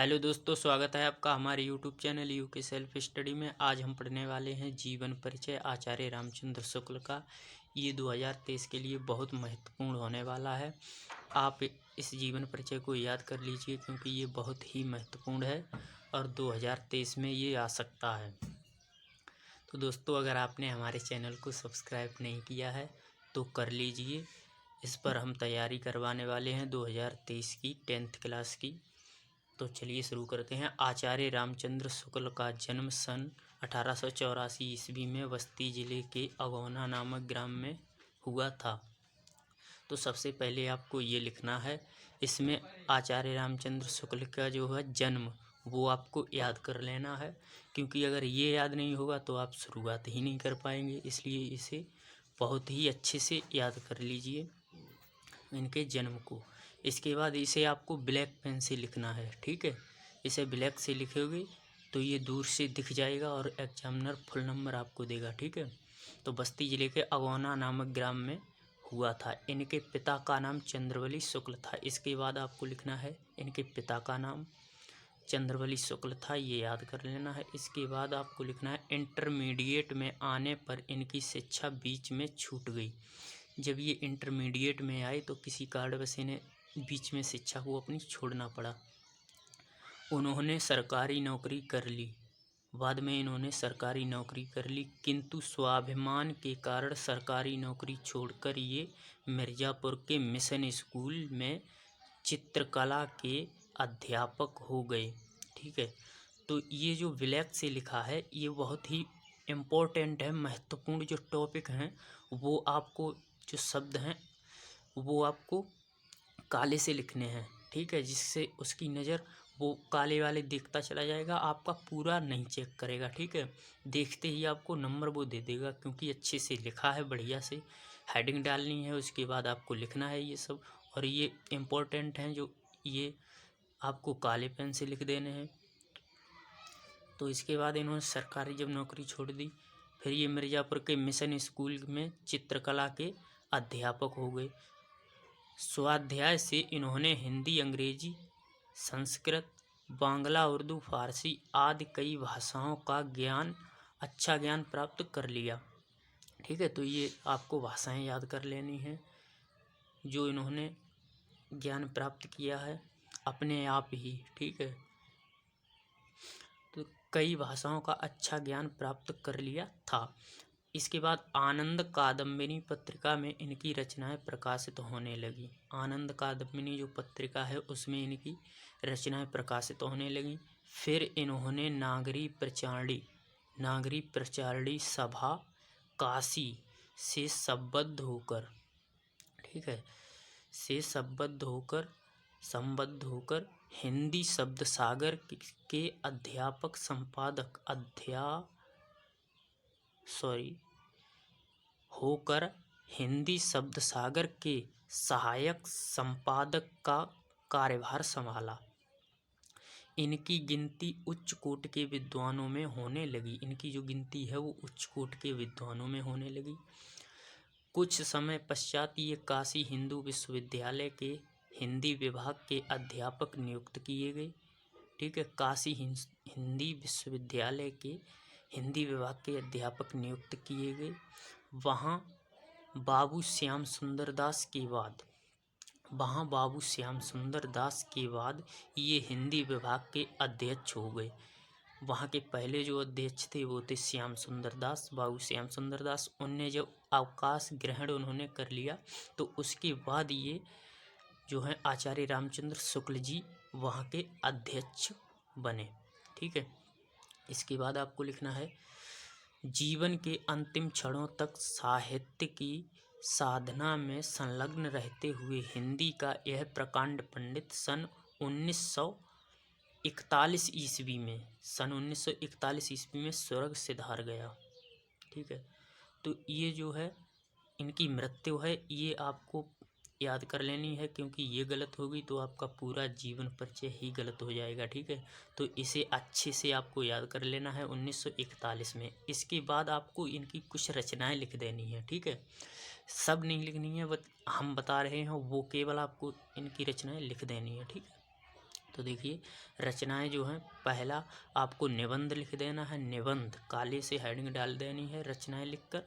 Hello दोस्तों, स्वागत है आपका हमारे YouTube channel UK self study में। आज हम पढ़ने वाले हैं जीवन परिचय आचार्य रामचंद्र शुक्ल का। ये 2023 के लिए बहुत महत्वपूर्ण होने वाला है। आप इस जीवन परिचय को याद कर लीजिए क्योंकि ये बहुत ही महत्वपूर्ण है और 2023 में ये आ सकता है। तो दोस्तों, अगर आपने हमारे चैनल को सब्सक्राइब नहीं किया है तो कर लीजिए। इस पर हम तैयारी करवाने वाले हैं 2023 की 10th क्लास की। तो चलिए शुरू करते हैं। आचार्य रामचंद्र शुक्ल का जन्म सन 1884 ईस्वी में बस्ती जिले के अगौना नामक ग्राम में हुआ था। तो सबसे पहले आपको ये लिखना है, इसमें आचार्य रामचंद्र शुक्ल का जो है जन्म वो आपको याद कर लेना है, क्योंकि अगर ये याद नहीं होगा तो आप शुरुआत ही नहीं कर पाएंगे। इसलिए इसे बहुत ही अच्छे से याद कर लीजिए, इनके जन्म को। इसके बाद इसे आपको ब्लैक पेन से लिखना है, ठीक है। इसे ब्लैक से लिखोगे तो ये दूर से दिख जाएगा और एग्जामिनर फुल नंबर आपको देगा, ठीक है। तो बस्ती जिले के अगौना नामक ग्राम में हुआ था। इनके पिता का नाम चंद्रवली शुक्ल था। इसके बाद आपको लिखना है इनके पिता का नाम चंद्रवली शुक्ल था, ये याद कर लेना है। इसके बाद आपको लिखना है इंटरमीडिएट में आने पर इनकी शिक्षा बीच में छूट गई। जब ये इंटरमीडिएट में आए तो किसी कारणवश इन्हें बीच में शिक्षा को अपनी छोड़ना पड़ा। उन्होंने सरकारी नौकरी कर ली, बाद में इन्होंने सरकारी नौकरी कर ली, किंतु स्वाभिमान के कारण सरकारी नौकरी छोड़कर ये मिर्ज़ापुर के मिशन स्कूल में चित्रकला के अध्यापक हो गए, ठीक है। तो ये जो ब्लैक से लिखा है ये बहुत ही इम्पोर्टेंट है, महत्वपूर्ण जो टॉपिक हैं वो आपको, जो शब्द हैं वो आपको काले से लिखने हैं, ठीक है। जिससे उसकी नज़र वो काले वाले देखता चला जाएगा, आपका पूरा नहीं चेक करेगा, ठीक है। देखते ही आपको नंबर वो दे देगा, क्योंकि अच्छे से लिखा है, बढ़िया से हेडिंग डालनी है, उसके बाद आपको लिखना है ये सब। और ये इम्पोर्टेंट हैं, जो ये आपको काले पेन से लिख देने हैं। तो इसके बाद इन्होंने सरकारी जब नौकरी छोड़ दी, फिर ये मिर्ज़ापुर के मिशन स्कूल में चित्रकला के अध्यापक हो गए। स्वाध्याय से इन्होंने हिंदी, अंग्रेजी, संस्कृत, बांग्ला, उर्दू, फारसी आदि कई भाषाओं का अच्छा ज्ञान प्राप्त कर लिया, ठीक है। तो ये आपको भाषाएं याद कर लेनी हैं जो इन्होंने ज्ञान प्राप्त किया है अपने आप ही, ठीक है। तो कई भाषाओं का अच्छा ज्ञान प्राप्त कर लिया था। इसके बाद आनंद कादम्बिनी पत्रिका में इनकी रचनाएं प्रकाशित होने लगी। आनंद कादम्बिनी जो पत्रिका है उसमें इनकी रचनाएं प्रकाशित होने लगी। फिर इन्होंने नागरी प्रचारणी सभा काशी से संबद्ध होकर, ठीक है, से संबद्ध होकर हिंदी शब्द सागर के अध्यापक संपादक होकर हिंदी शब्द सागर के सहायक संपादक का कार्यभार संभाला। इनकी गिनती उच्च कोटि के विद्वानों में होने लगी। इनकी जो गिनती है वो उच्च कोटि के विद्वानों में होने लगी। कुछ समय पश्चात ये काशी हिंदू विश्वविद्यालय के हिंदी विभाग के अध्यापक नियुक्त किए गए, ठीक है। काशी हिंदी विश्वविद्यालय के हिंदी विभाग के अध्यापक नियुक्त किए गए। वहाँ बाबू श्याम सुंदर दास के बाद ये हिंदी विभाग के अध्यक्ष हो गए। वहाँ के पहले जो अध्यक्ष थे वो थे बाबू श्याम सुंदर दास। उनने जब अवकाश ग्रहण उन्होंने कर लिया तो उसके बाद ये जो है आचार्य रामचंद्र शुक्ल जी वहाँ के अध्यक्ष बने, ठीक है। इसके बाद आपको लिखना है जीवन के अंतिम क्षणों तक साहित्य की साधना में संलग्न रहते हुए हिंदी का यह प्रकांड पंडित सन 1941 ईस्वी में स्वर्ग सिधार गया, ठीक है। तो ये जो है इनकी मृत्यु है, ये आपको याद कर लेनी है, क्योंकि ये गलत होगी तो आपका पूरा जीवन परिचय ही गलत हो जाएगा, ठीक है। तो इसे अच्छे से आपको याद कर लेना है 1941 में। इसके बाद आपको इनकी कुछ रचनाएं लिख देनी है, ठीक है। सब नहीं लिखनी है, हम बता रहे हैं वो केवल आपको इनकी रचनाएं लिख देनी है, ठीक है। तो देखिए रचनाएं जो हैं, पहला आपको निबंध लिख देना है। निबंध काले से हेडिंग डाल देनी है रचनाएं लिखकर,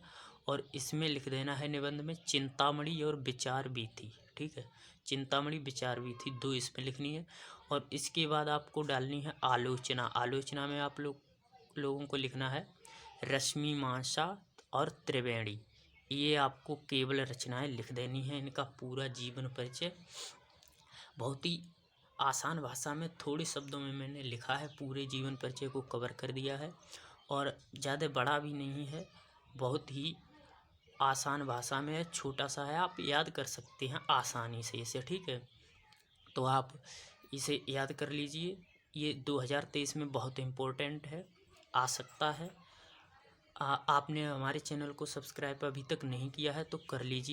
और इसमें लिख देना है निबंध में चिंतामणि और विचार वीथी। ठीक है, चिंतामणि विचार वीथी 2 इसमें लिखनी है। और इसके बाद आपको डालनी है आलोचना। आलोचना में आप लोगों को लिखना है रश्मि मासा और त्रिवेणी। ये आपको केवल रचनाएं लिख देनी है। इनका पूरा जीवन परिचय बहुत ही आसान भाषा में थोड़े शब्दों में मैंने लिखा है, पूरे जीवन परिचय को कवर कर दिया है। और ज़्यादा बड़ा भी नहीं है, बहुत ही आसान भाषा में है, छोटा सा है, आप याद कर सकते हैं आसानी से इसे। ठीक है, तो आप इसे याद कर लीजिए। ये 2023 में बहुत इम्पोर्टेंट है, आ सकता है। आपने हमारे चैनल को सब्सक्राइब अभी तक नहीं किया है तो कर लीजिए।